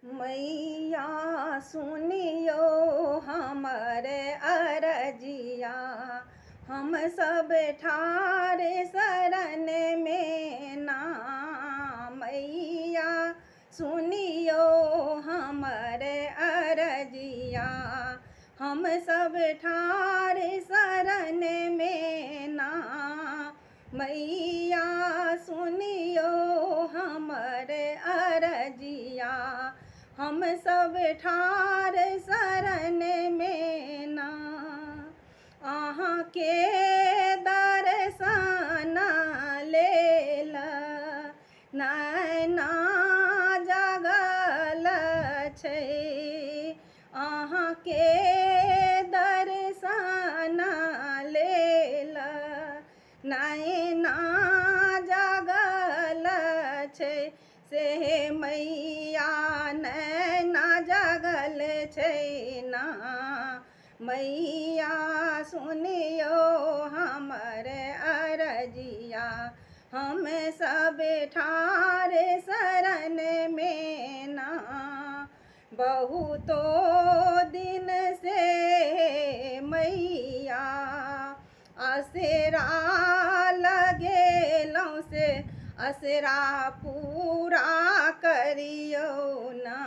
मैया सुनियो हमरे अरजिया, हम सब ठारे शरण में ना। मैया सुनियो हमरे अरजिया, हम सब ठारे शरण में ना। मैया सुनियो हमरे अरजिया, हम सब ठार शरण में ना। अहाँ के दर्शन लेल नैना जगल छै। अहाँ के दर्शन लेल नैना जगल छै। से मैया नैना जगल छै ना। मैया सुनियो हमरे अरजिया, हम सब ठार शरण में ना। बहुतो दिन से मैया असरा लगेलौं से, असरा पूरा करियो ना।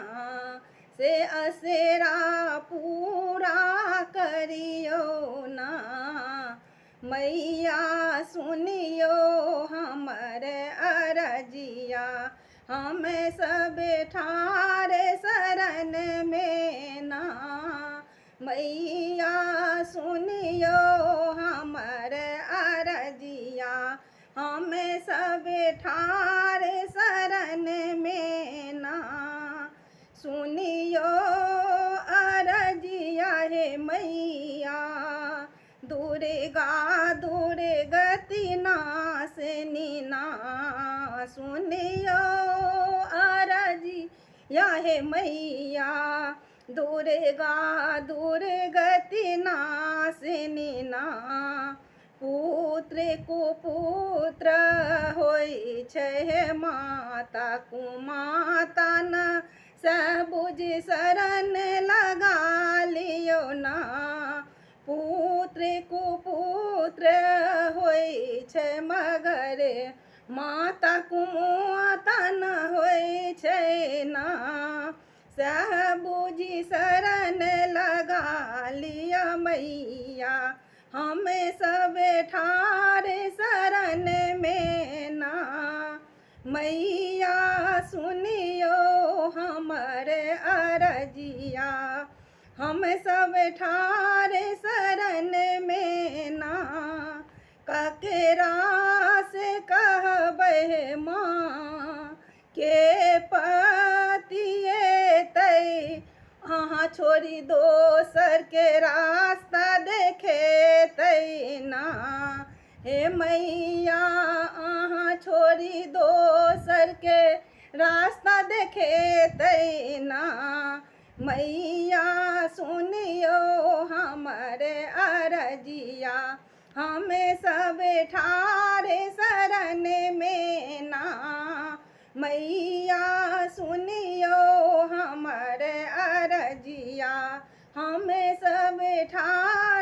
से असरा पूरा करियो ना। मैया सुनियो हमरे अरजिया, हम सब ठार शरण में ना। मैया सुनियो हमरे अरजिया, हम सब ठार शरण में ना। सुनियो अरजिया हे मैया, दुर्गा दुर्गति नाशनी ना। सुनियो अरजिया हे मैया, दुर्गा दुर्गति नाशनी ना। पुत्र कुपुत्र होइ छै माता कुमाता न, सबुझ शरण लगा लियो ना। पुत्र कुपुत्र होइ छै मगर माता कुमाता न होइ छै ना। सबुझ शरण लगा लिया मैया, हम सब ठार शरण में ना। मैया सुनियो हमरे अरजिया, हम सब ठार शरण में ना। ककरा से कहबै माँ के पतिए तै, अहाँ छोड़ी दोसर के रास्ता देखेतै ना। हे मैया अहाँ छोड़ी दोसर के रास्ता देखेतै ना। मैया सुनियो हमरे अरजिया, हम सब ठार शरण में ना। मैया सुनियो हमरे अरजिया, हम सब ठार